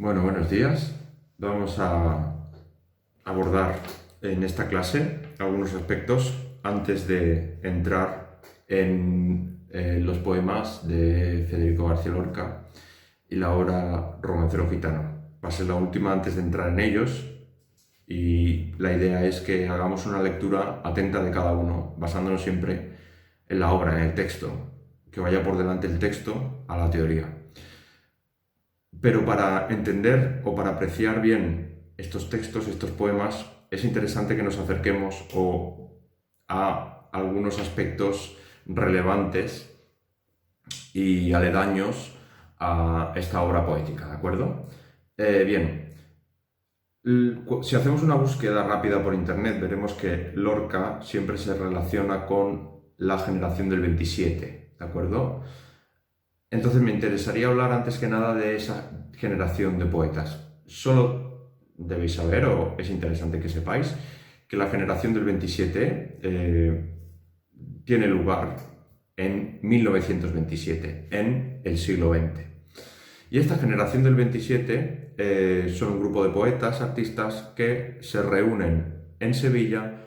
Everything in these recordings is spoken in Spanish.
Bueno, buenos días. Vamos a abordar en esta clase algunos aspectos antes de entrar en los poemas de Federico García Lorca y la obra Romancero Gitano. Va a ser la última antes de entrar en ellos y la idea es que hagamos una lectura atenta de cada uno, basándonos siempre en la obra, en el texto, que vaya por delante el texto a la teoría. Pero para entender o para apreciar bien estos textos, estos poemas, es interesante que nos acerquemos a algunos aspectos relevantes y aledaños a esta obra poética, ¿de acuerdo? Bien, si hacemos una búsqueda rápida por internet, veremos que Lorca siempre se relaciona con la generación del 27, ¿de acuerdo? Entonces me interesaría hablar antes que nada de esa generación de poetas. Solo debéis saber, o es interesante que sepáis, que la generación del 27 tiene lugar en 1927, en el siglo XX. Y esta generación del 27 son un grupo de poetas, artistas, que se reúnen en Sevilla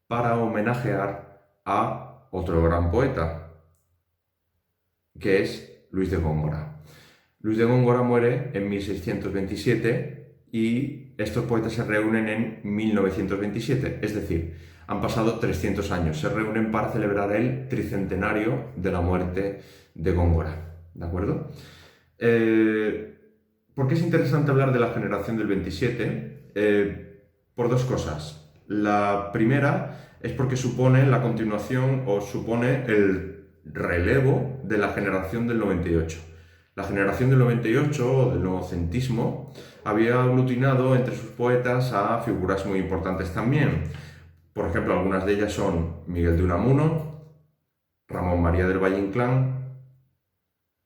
para homenajear a otro gran poeta, que es Luis de Góngora. Luis de Góngora muere en 1627 y estos poetas se reúnen en 1927, es decir, han pasado 300 años, se reúnen para celebrar el tricentenario de la muerte de Góngora, ¿de acuerdo? ¿Por qué es interesante hablar de la generación del 27? Por dos cosas. La primera es porque supone la continuación o supone el relevo de la generación del 98. La generación del 98 o del novocentismo había aglutinado entre sus poetas a figuras muy importantes también. Por ejemplo, algunas de ellas son Miguel de Unamuno, Ramón María del Valle Inclán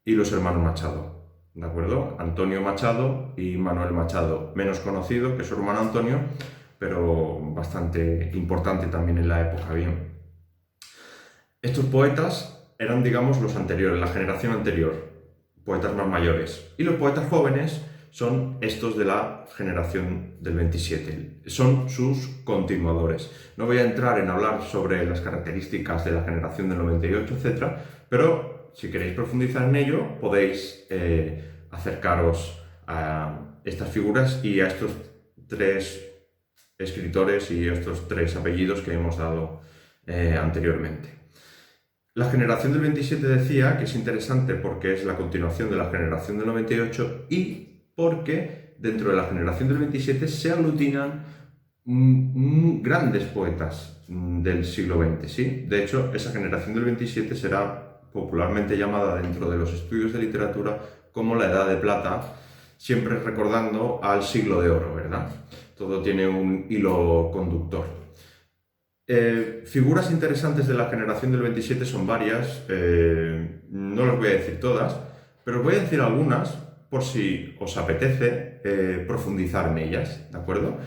y los hermanos Machado, ¿de acuerdo? Antonio Machado y Manuel Machado, menos conocido que su hermano Antonio, pero bastante importante también en la época, bien. Estos poetas eran, digamos, los anteriores, la generación anterior, poetas más mayores. Y los poetas jóvenes son estos de la generación del 27, son sus continuadores. No voy a entrar en hablar sobre las características de la generación del 98, etc., pero si queréis profundizar en ello, podéis acercaros a estas figuras y a estos tres escritores y estos tres apellidos que hemos dado anteriormente. La generación del 27 decía que es interesante porque es la continuación de la generación del 98 y porque dentro de la generación del 27 se aglutinan grandes poetas del siglo XX, ¿sí? De hecho, esa generación del 27 será popularmente llamada dentro de los estudios de literatura como la Edad de Plata, siempre recordando al siglo de oro, ¿verdad? Todo tiene un hilo conductor. Figuras interesantes de la generación del 27 son varias, no las voy a decir todas, pero os voy a decir algunas por si os apetece profundizar en ellas, ¿de acuerdo?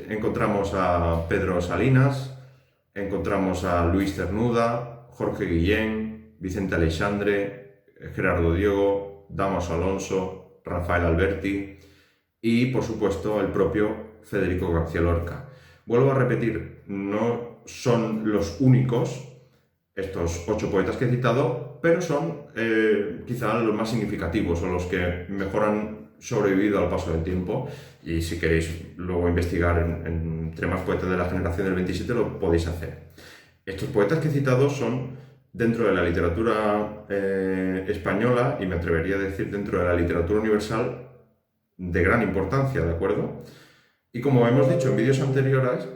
Encontramos a Pedro Salinas, encontramos a Luis Cernuda, Jorge Guillén, Vicente Aleixandre, Gerardo Diego, Dámaso Alonso, Rafael Alberti y, por supuesto, el propio Federico García Lorca. Vuelvo a repetir, no son los únicos, estos 8 poetas que he citado, pero son quizá los más significativos o los que mejor han sobrevivido al paso del tiempo. Y si queréis luego investigar entre más poetas de la generación del 27 lo podéis hacer. Estos poetas que he citado son dentro de la literatura española y me atrevería a decir dentro de la literatura universal de gran importancia, ¿de acuerdo? Y como hemos dicho en vídeos anteriores,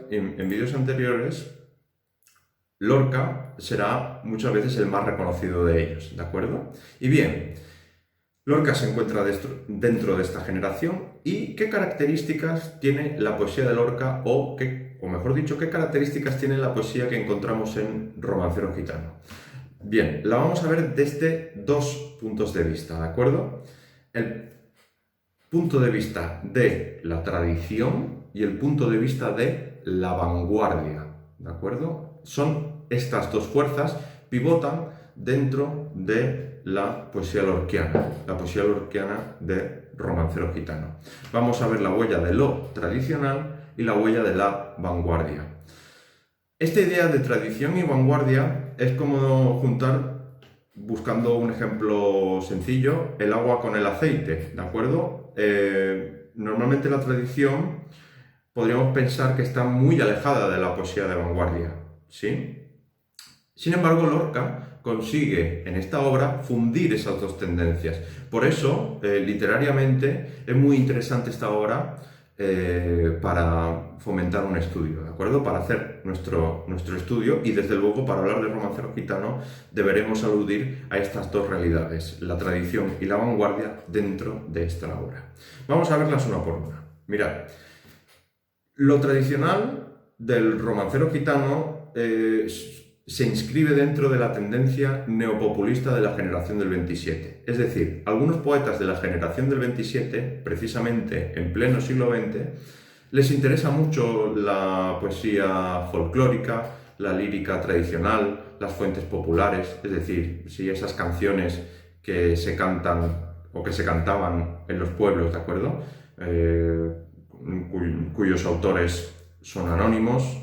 Lorca será muchas veces el más reconocido de ellos, ¿de acuerdo? Y bien, Lorca se encuentra dentro de esta generación y ¿qué características tiene la poesía de Lorca o mejor dicho, qué características tiene la poesía que encontramos en Romancero Gitano? Bien, la vamos a ver desde dos puntos de vista, ¿de acuerdo? El punto de vista de la tradición y el punto de vista de la vanguardia, ¿de acuerdo? Son estas dos fuerzas, pivotan dentro de la poesía lorquiana de romancero gitano. Vamos a ver la huella de lo tradicional y la huella de la vanguardia. Esta idea de tradición y vanguardia es como juntar, buscando un ejemplo sencillo, el agua con el aceite, ¿de acuerdo? Normalmente la tradición podríamos pensar que está muy alejada de la poesía de vanguardia, ¿sí? Sin embargo, Lorca consigue en esta obra fundir esas dos tendencias. Por eso, literariamente, es muy interesante esta obra para fomentar un estudio, ¿de acuerdo? Para hacer nuestro estudio y, desde luego, para hablar del romancero gitano, deberemos aludir a estas dos realidades, la tradición y la vanguardia, dentro de esta obra. Vamos a verlas una por una. Mirad, lo tradicional del romancero gitano se inscribe dentro de la tendencia neopopulista de la generación del 27. Es decir, algunos poetas de la generación del 27, precisamente en pleno siglo XX, les interesa mucho la poesía folclórica, la lírica tradicional, las fuentes populares, es decir, si esas canciones que se cantan o que se cantaban en los pueblos, ¿de acuerdo? Cuyos autores son anónimos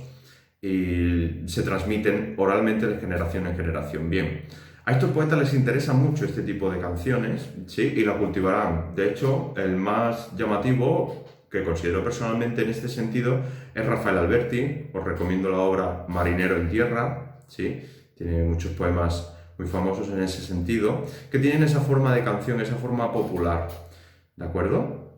y se transmiten oralmente de generación en generación. Bien, a estos poetas les interesa mucho este tipo de canciones, ¿sí? Y la cultivarán. De hecho, el más llamativo, que considero personalmente en este sentido, es Rafael Alberti. Os recomiendo la obra Marinero en tierra, ¿sí? Tiene muchos poemas muy famosos en ese sentido, que tienen esa forma de canción, esa forma popular, ¿de acuerdo?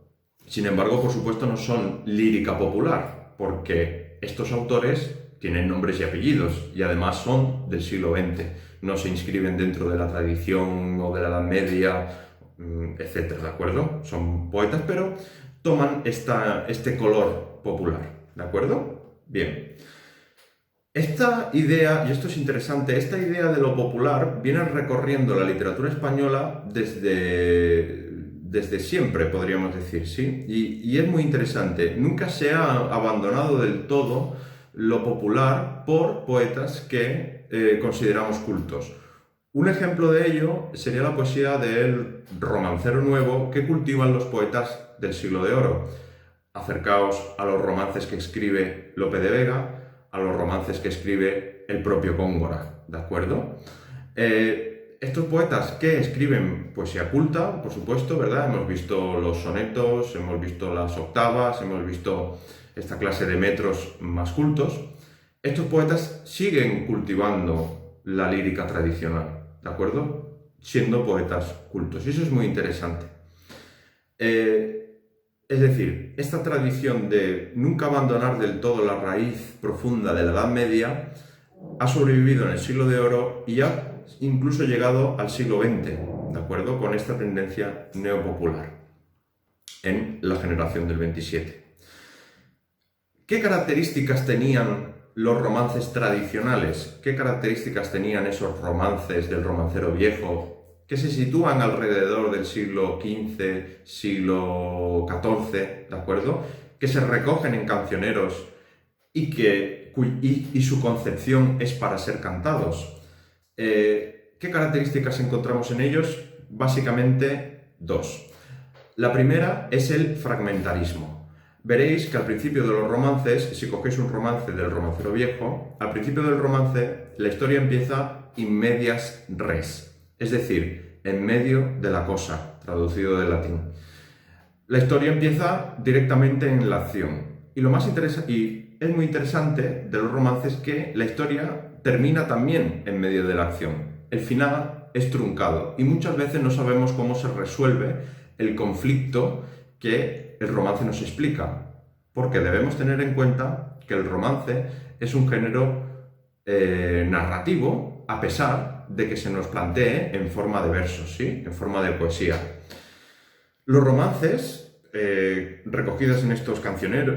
Sin embargo, por supuesto, no son lírica popular, porque estos autores tienen nombres y apellidos y además son del siglo XX, no se inscriben dentro de la tradición o de la Edad Media, etc., ¿de acuerdo? Son poetas, pero toman este color popular, ¿de acuerdo? Bien. Esta idea, y esto es interesante, esta idea de lo popular viene recorriendo la literatura española desde siempre, podríamos decir, ¿sí? Y es muy interesante. Nunca se ha abandonado del todo lo popular por poetas que consideramos cultos. Un ejemplo de ello sería la poesía del romancero nuevo que cultivan los poetas del siglo de oro. Acercaos a los romances que escribe Lope de Vega, a los romances que escribe el propio Góngora, ¿de acuerdo? Estos poetas que escriben poesía culta, por supuesto, ¿verdad? Hemos visto los sonetos, hemos visto las octavas, hemos visto esta clase de metros más cultos. Estos poetas siguen cultivando la lírica tradicional, ¿de acuerdo? Siendo poetas cultos. Y eso es muy interesante. Es decir, esta tradición de nunca abandonar del todo la raíz profunda de la Edad Media ha sobrevivido en el siglo de oro y ha incluso llegado al siglo XX, ¿de acuerdo? Con esta tendencia neopopular en la generación del 27. ¿Qué características tenían los romances tradicionales? ¿Qué características tenían esos romances del romancero viejo que se sitúan alrededor del siglo XV, siglo XIV, ¿de acuerdo? Que se recogen en cancioneros y su concepción es para ser cantados? ¿Qué características encontramos en ellos? Básicamente dos. La primera es el fragmentarismo. Veréis que al principio de los romances, si cogéis un romance del romancero viejo, al principio del romance la historia empieza in medias res, es decir, en medio de la cosa, traducido del latín. La historia empieza directamente en la acción. Y lo más interesante, y es muy interesante de los romances, que la historia termina también en medio de la acción. El final es truncado y muchas veces no sabemos cómo se resuelve el conflicto que el romance nos explica, porque debemos tener en cuenta que el romance es un género narrativo, a pesar de que se nos plantee en forma de versos, ¿sí? En forma de poesía. Los romances recogidos en estos cancioneros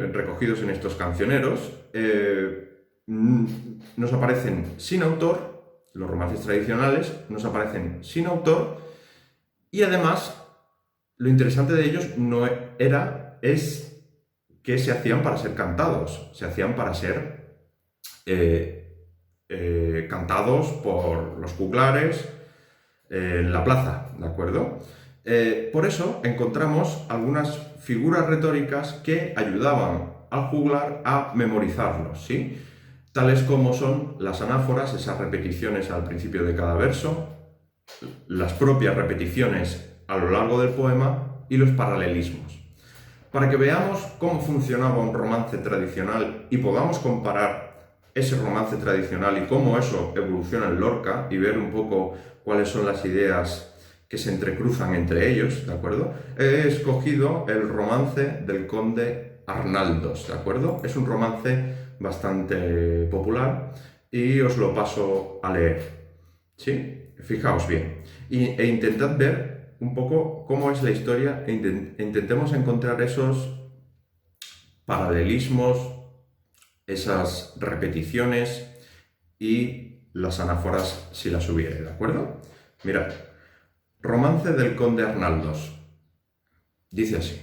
nos aparecen sin autor. Los romances tradicionales nos aparecen sin autor y además lo interesante de ellos es que se hacían para ser cantados, se hacían para ser cantados por los juglares en la plaza, ¿de acuerdo? Por eso encontramos algunas figuras retóricas que ayudaban al juglar a memorizarlos, ¿sí? Tales como son las anáforas, esas repeticiones al principio de cada verso, las propias repeticiones a lo largo del poema y los paralelismos. Para que veamos cómo funcionaba un romance tradicional y podamos comparar ese romance tradicional y cómo eso evoluciona en Lorca y ver un poco cuáles son las ideas que se entrecruzan entre ellos, ¿de acuerdo? He escogido el romance del conde Arnaldos, ¿de acuerdo? Es un romance bastante popular y os lo paso a leer, ¿sí? Fijaos bien e intentad ver un poco cómo es la historia e intentemos encontrar esos paralelismos, esas repeticiones y las anáforas si las hubiere, ¿de acuerdo? Mirad, romance del conde Arnaldos. Dice así: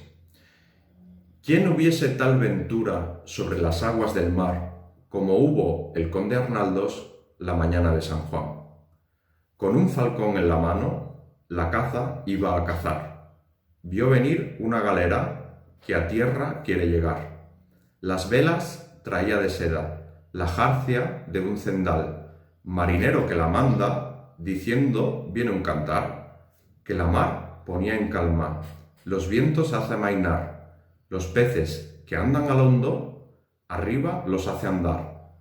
¿Quién hubiese tal ventura sobre las aguas del mar como hubo el conde Arnaldos la mañana de San Juan? Con un falcón en la mano, la caza iba a cazar. Vio venir una galera que a tierra quiere llegar. Las velas traía de seda, la jarcia de un cendal. Marinero que la manda, diciendo viene un cantar, que la mar ponía en calma, los vientos hace amainar, los peces que andan al hondo, arriba los hace andar,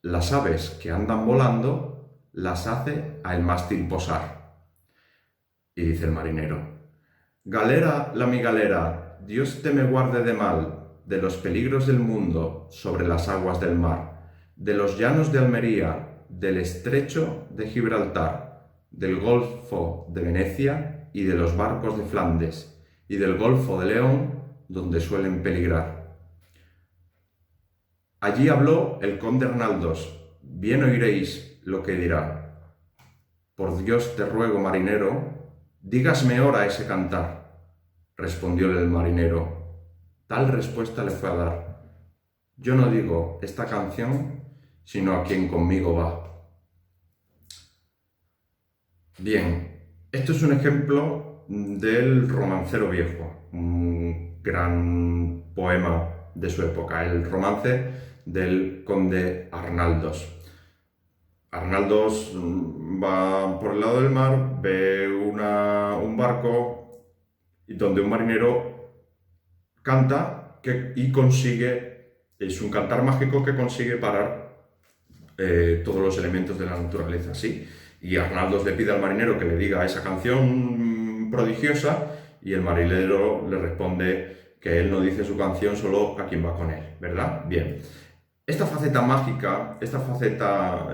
las aves que andan volando, las hace al mástil posar. Y dice el marinero: Galera, la mi galera, Dios te me guarde de mal, de los peligros del mundo sobre las aguas del mar, de los llanos de Almería, del estrecho de Gibraltar, del golfo de Venecia y de los barcos de Flandes, y del golfo de León, donde suelen peligrar. Allí habló el conde Arnaldos, bien oiréis lo que dirá. Por Dios te ruego, marinero, dígasme ahora ese cantar. Respondióle el marinero, tal respuesta le fue a dar: yo no digo esta canción, sino a quien conmigo va. Bien, esto es un ejemplo del Romancero Viejo, un gran poema de su época, el romance del conde Arnaldos. Arnaldos va por el lado del mar, ve un barco donde un marinero canta y consigue, es un cantar mágico que consigue parar todos los elementos de la naturaleza, ¿sí? Y Arnaldos le pide al marinero que le diga esa canción prodigiosa y el marinero le responde que él no dice su canción, solo a quien va con él, ¿verdad? Bien. Esta faceta mágica, esta faceta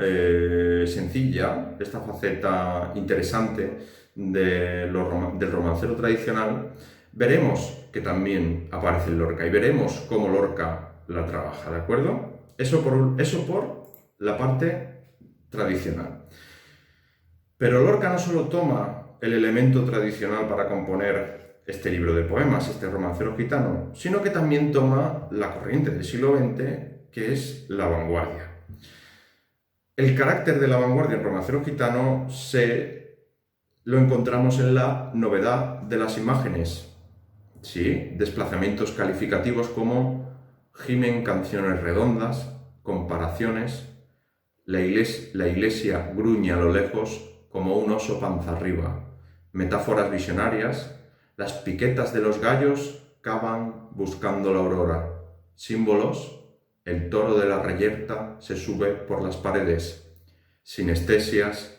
sencilla, esta faceta interesante del romancero tradicional, veremos que también aparece en Lorca y veremos cómo Lorca la trabaja, ¿de acuerdo? Eso por la parte tradicional. Pero Lorca no solo toma el elemento tradicional para componer este libro de poemas, este romancero gitano, sino que también toma la corriente del siglo XX, que es la vanguardia. El carácter de la vanguardia en romancero gitano lo encontramos en la novedad de las imágenes, ¿sí? Desplazamientos calificativos como gimen canciones redondas, comparaciones, la iglesia gruñe a lo lejos como un oso panza arriba, metáforas visionarias, las piquetas de los gallos cavan buscando la aurora, símbolos. El toro de la reyerta se sube por las paredes, sinestesias,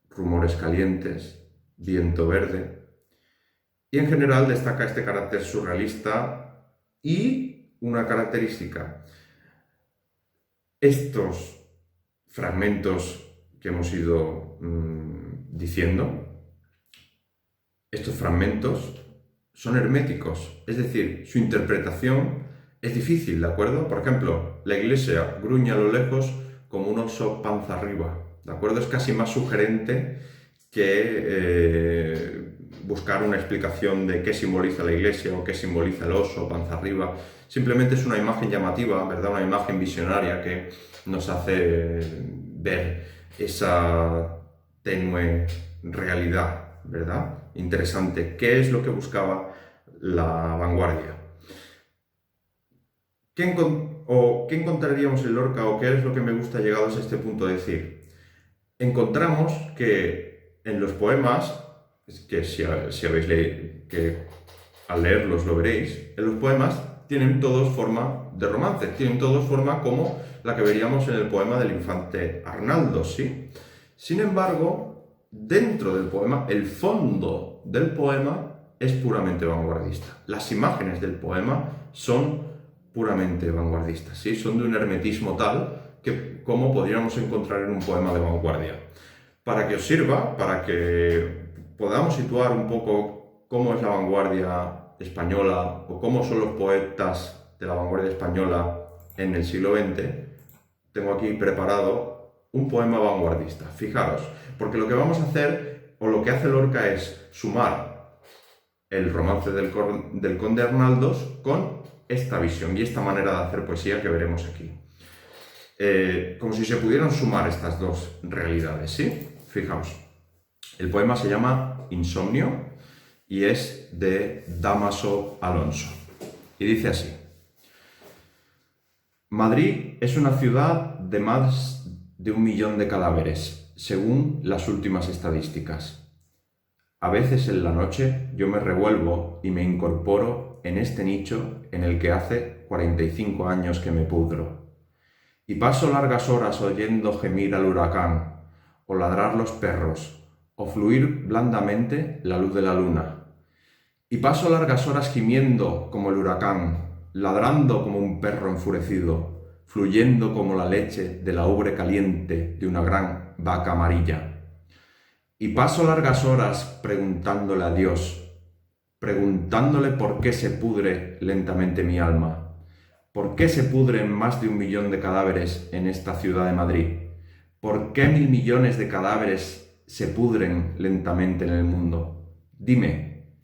rumores calientes, viento verde. Y en general destaca este carácter surrealista y una característica. Estos fragmentos que hemos ido diciendo, estos fragmentos son herméticos, es decir, su interpretación es difícil, ¿de acuerdo? Por ejemplo, la iglesia gruñe a lo lejos como un oso panza arriba, ¿de acuerdo? Es casi más sugerente que buscar una explicación de qué simboliza la iglesia o qué simboliza el oso panza arriba. Simplemente es una imagen llamativa, ¿verdad? Una imagen visionaria que nos hace ver esa tenue realidad, ¿verdad? interesante. ¿Qué es lo que buscaba la vanguardia? ¿Qué encontraríamos en Lorca o qué es lo que me gusta llegados a este punto de decir? Encontramos que en los poemas, que si habéis leído, que al leerlos lo veréis, en los poemas tienen todos forma de romance, tienen todos forma como la que veríamos en el poema del infante Arnaldo, ¿sí? Sin embargo, dentro del poema, el fondo del poema es puramente vanguardista. Las imágenes del poema son puramente vanguardistas, ¿sí? Son de un hermetismo tal que como podríamos encontrar en un poema de vanguardia. Para que os sirva, para que podamos situar un poco cómo es la vanguardia española o cómo son los poetas de la vanguardia española en el siglo XX, tengo aquí preparado un poema vanguardista. Fijaros, porque lo que vamos a hacer, o lo que hace Lorca, es sumar el romance del Conde Arnaldos con esta visión y esta manera de hacer poesía que veremos aquí. Como si se pudieran sumar estas dos realidades, ¿sí? Fijaos, el poema se llama Insomnio y es de Dámaso Alonso. Y dice así: Madrid es una ciudad de más de 1 millón de cadáveres, según las últimas estadísticas. A veces en la noche yo me revuelvo y me incorporo en este nicho en el que hace 45 años que me pudro. Y paso largas horas oyendo gemir al huracán, o ladrar los perros, o fluir blandamente la luz de la luna. Y paso largas horas gimiendo como el huracán, ladrando como un perro enfurecido, fluyendo como la leche de la ubre caliente de una gran vaca amarilla. Y paso largas horas preguntándole a Dios, preguntándole por qué se pudre lentamente mi alma. ¿Por qué se pudren más de 1 millón de cadáveres en esta ciudad de Madrid? ¿Por qué 1.000 millones de cadáveres se pudren lentamente en el mundo? Dime,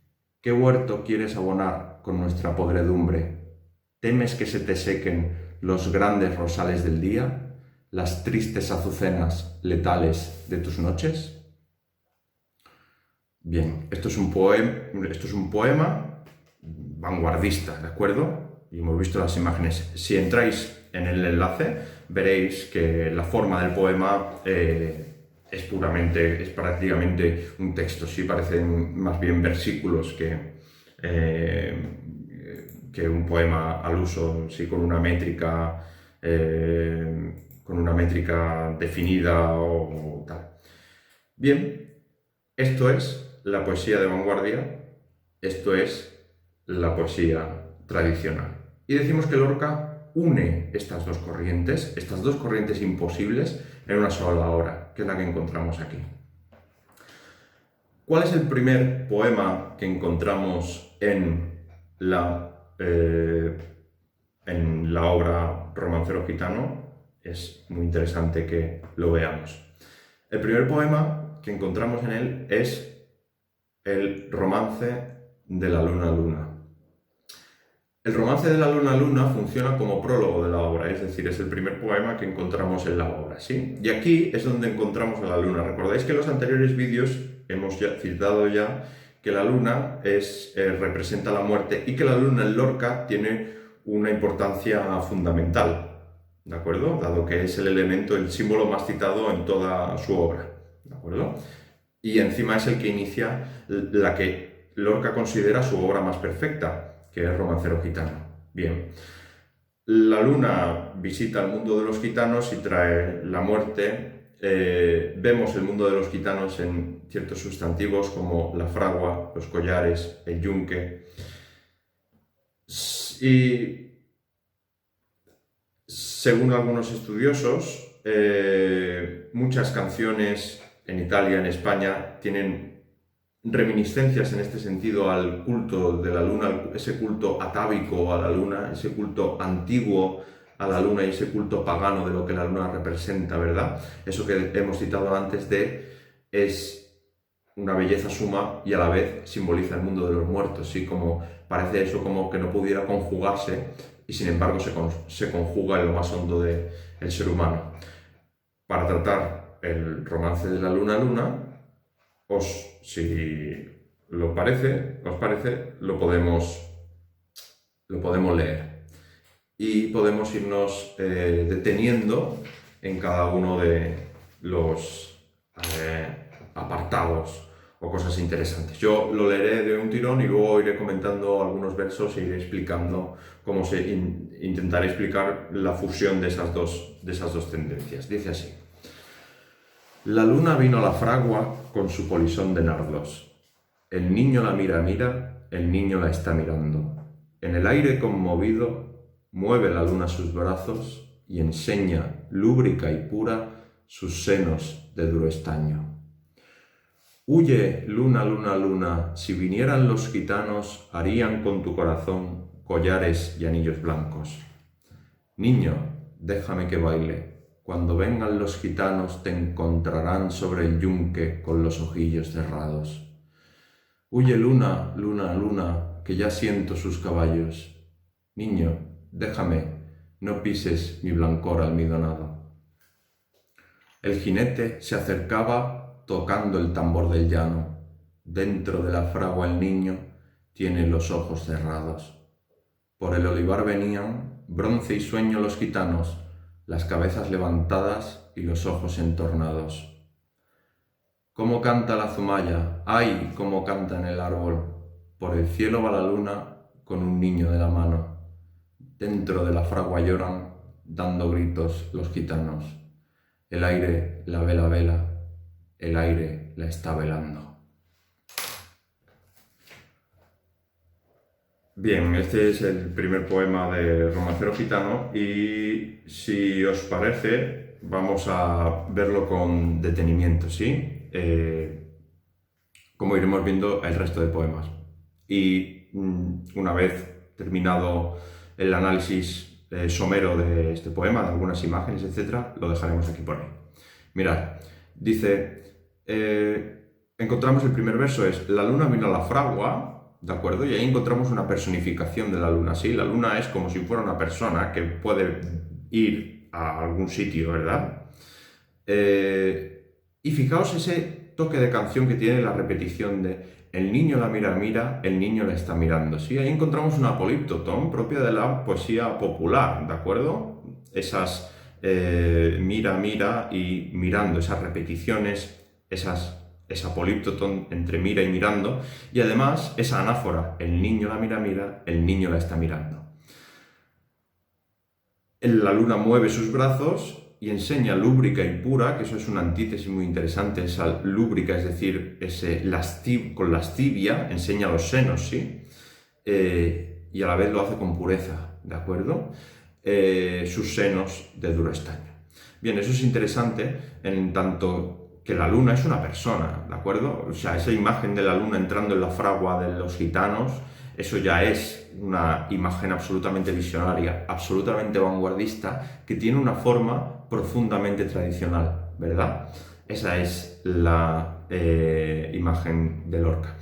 ¿qué huerto quieres abonar con nuestra podredumbre? ¿Temes que se te sequen los grandes rosales del día, las tristes azucenas letales de tus noches? Bien, esto es un poema vanguardista, ¿de acuerdo? Y hemos visto las imágenes. Si entráis en el enlace, veréis que la forma del poema es prácticamente un texto, sí, parecen más bien versículos que un poema al uso, sí, con una métrica definida o tal. Bien, esto es la poesía de vanguardia, esto es la poesía tradicional. Y decimos que Lorca une estas dos corrientes imposibles en una sola obra, que es la que encontramos aquí. ¿Cuál es el primer poema que encontramos en la obra Romancero Gitano? Es muy interesante que lo veamos. El primer poema que encontramos en él es el romance de la luna luna. El romance de la luna luna funciona como prólogo de la obra, es decir, es el primer poema que encontramos en la obra, ¿sí? Y aquí es donde encontramos a la luna. Recordáis que en los anteriores vídeos hemos citado ya que la luna representa la muerte y que la luna en Lorca tiene una importancia fundamental, ¿de acuerdo? Dado que es el símbolo más citado en toda su obra, ¿de acuerdo? Y encima es el que inicia la que Lorca considera su obra más perfecta, que es Romancero Gitano. Bien, la luna visita el mundo de los gitanos y trae la muerte. Vemos el mundo de los gitanos en ciertos sustantivos como la fragua, los collares, el yunque. Y según algunos estudiosos, muchas canciones en Italia, en España, tienen reminiscencias en este sentido al culto de la luna, ese culto atávico a la luna, ese culto antiguo a la luna y ese culto pagano de lo que la luna representa, ¿verdad? Eso que hemos citado antes es una belleza suma y a la vez simboliza el mundo de los muertos, ¿sí? Como parece eso como que no pudiera conjugarse y sin embargo se conjuga en lo más hondo del ser humano. Para tratar el romance de la luna luna, si ¿Os parece? Lo podemos leer. Y podemos irnos deteniendo en cada uno de los apartados o cosas interesantes. Yo lo leeré de un tirón y luego iré comentando algunos versos e iré explicando cómo intentaré explicar la fusión de esas dos tendencias. Dice así: la luna vino a la fragua con su polisón de nardos. El niño la mira, el niño la está mirando. En el aire conmovido mueve la luna sus brazos y enseña, lúbrica y pura, sus senos de duro estaño. Huye, luna, luna, luna, si vinieran los gitanos, harían con tu corazón collares y anillos blancos. Niño, déjame que baile, cuando vengan los gitanos te encontrarán sobre el yunque con los ojillos cerrados. Huye, luna, luna, luna, que ya siento sus caballos. Niño, déjame, no pises mi blancor almidonado. El jinete se acercaba tocando el tambor del llano. Dentro de la fragua el niño tiene los ojos cerrados. Por el olivar venían, bronce y sueño los gitanos, las cabezas levantadas y los ojos entornados. ¿Cómo canta la zumaya? ¡Ay, cómo canta en el árbol! Por el cielo va la luna con un niño de la mano. Dentro de la fragua lloran, dando gritos los gitanos. El aire la vela, el aire la está velando. Bien, este es el primer poema de Romancero Gitano y si os parece vamos a verlo con detenimiento, ¿sí? Como iremos viendo el resto de poemas. Y una vez terminado el análisis somero de este poema, de algunas imágenes, etc., lo dejaremos aquí por ahí. Mirad, dice, encontramos el primer verso, es la luna vino a la fragua, ¿de acuerdo? Y ahí encontramos una personificación de la luna, ¿sí? La luna es como si fuera una persona que puede ir a algún sitio, ¿verdad? Y fijaos ese toque de canción que tiene la repetición de el niño la mira, el niño la está mirando, ¿sí? Ahí encontramos una políptoton propia de la poesía popular, ¿de acuerdo? Esas mira y mirando, esas repeticiones, esa políptoton entre mira y mirando, y además esa anáfora, el niño la mira, el niño la está mirando. La luna mueve sus brazos y enseña lúbrica y pura, que eso es una antítesis muy interesante, esa lúbrica, es decir, con lascivia, enseña los senos, ¿sí? Y a la vez lo hace con pureza, ¿de acuerdo? Sus senos de duro estaño. Bien, eso es interesante en tanto que la luna es una persona, ¿de acuerdo? O sea, esa imagen de la luna entrando en la fragua de los gitanos, eso ya es una imagen absolutamente visionaria, absolutamente vanguardista, que tiene una forma profundamente tradicional, ¿verdad? Esa es la imagen de Lorca.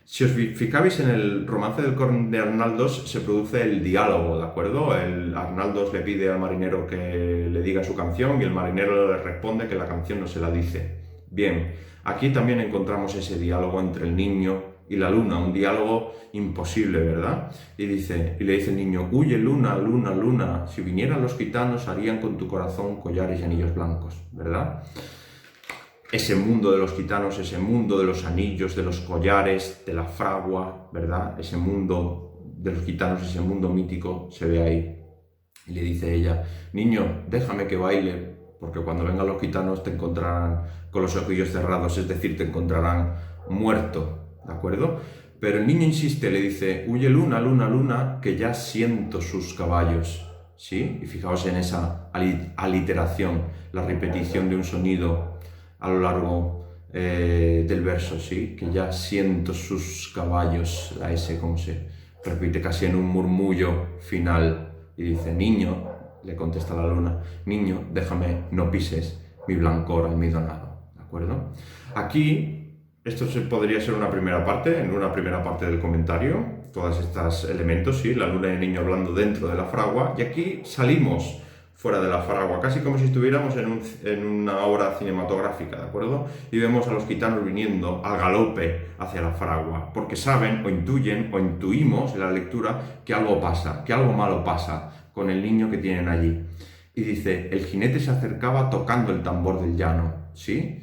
Si os fijáis en el romance del Corn de Arnaldos se produce el diálogo, ¿de acuerdo? Arnaldos le pide al marinero que le diga su canción y el marinero le responde que la canción no se la dice. Bien, aquí también encontramos ese diálogo entre el niño y la luna, un diálogo imposible, ¿verdad? Y le dice el niño, huye luna, luna, luna, si vinieran los gitanos harían con tu corazón collares y anillos blancos, ¿verdad? Ese mundo de los gitanos, ese mundo de los anillos, de los collares, de la fragua, ¿verdad? Ese mundo de los gitanos, ese mundo mítico se ve ahí. Y le dice ella, niño, déjame que baile, porque cuando vengan los gitanos te encontrarán con los ojillos cerrados, es decir, te encontrarán muerto, ¿de acuerdo? Pero el niño insiste, le dice, huye luna, luna, luna, que ya siento sus caballos, ¿sí? Y fijaos en esa aliteración, la repetición de un sonido a lo largo del verso, ¿sí? Que ya siento sus caballos, la S como se repite casi en un murmullo final, y dice, niño, le contesta la luna, niño, déjame, no pises mi blancor almidonado, ¿de acuerdo? Aquí, esto podría ser una primera parte, en una primera parte del comentario, todos estos elementos, ¿sí? La luna y el niño hablando dentro de la fragua, y aquí salimos fuera de la fragua, casi como si estuviéramos en una obra cinematográfica, ¿de acuerdo? Y vemos a los gitanos viniendo al galope hacia la fragua, porque saben o intuyen o intuimos en la lectura que algo pasa, que algo malo pasa con el niño que tienen allí. Y dice, el jinete se acercaba tocando el tambor del llano, ¿sí?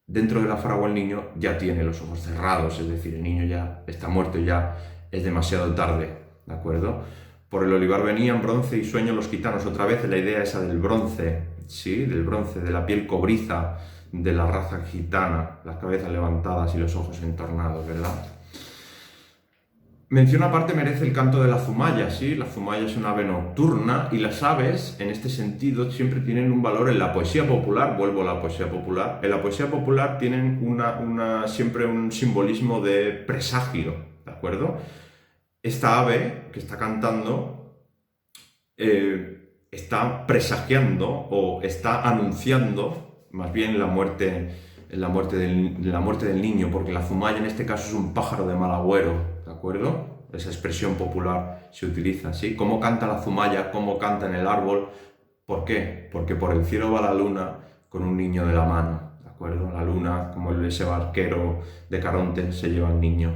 Dentro de la fragua el niño ya tiene los ojos cerrados, es decir, el niño ya está muerto, ya es demasiado tarde, ¿de acuerdo? Por el olivar venían bronce y sueño los gitanos, otra vez la idea esa del bronce, ¿sí? Del bronce, de la piel cobriza de la raza gitana, las cabezas levantadas y los ojos entornados, ¿verdad? Mención aparte merece el canto de la zumaya, ¿sí? La zumaya es una ave nocturna y las aves, en este sentido, siempre tienen un valor en la poesía popular. Vuelvo a la poesía popular. En la poesía popular tienen siempre un simbolismo de presagio, ¿de acuerdo? Esta ave que está cantando está presagiando o está anunciando más bien la muerte del niño, porque la zumaya en este caso es un pájaro de mal agüero, ¿de acuerdo? Esa expresión popular se utiliza, ¿sí? ¿Cómo canta la zumaya? ¿Cómo canta en el árbol? ¿Por qué? Porque por el cielo va la luna con un niño de la mano, ¿de acuerdo? La luna, como ese barquero de Caronte, se lleva al niño.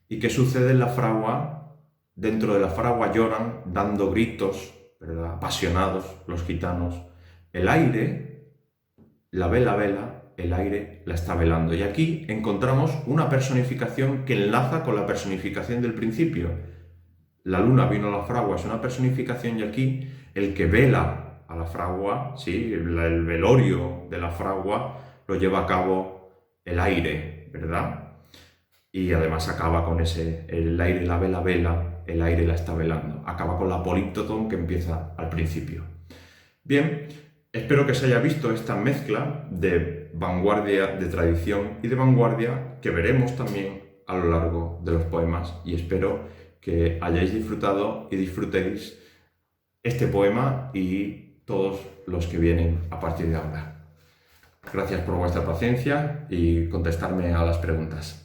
¿Y qué sucede en la fragua? Dentro de la fragua lloran, dando gritos, ¿verdad? Apasionados los gitanos. El aire, la vela, el aire la está velando. Y aquí encontramos una personificación que enlaza con la personificación del principio. La luna vino a la fragua, es una personificación, y aquí el que vela a la fragua, ¿sí? El velorio de la fragua lo lleva a cabo el aire, ¿verdad? Y además acaba con el aire la vela, el aire la está velando. Acaba con la políptoton que empieza al principio. Bien, espero que se haya visto esta mezcla de vanguardia, de tradición y de vanguardia que veremos también a lo largo de los poemas, y espero que hayáis disfrutado y disfrutéis este poema y todos los que vienen a partir de ahora. Gracias por vuestra paciencia y contestarme a las preguntas.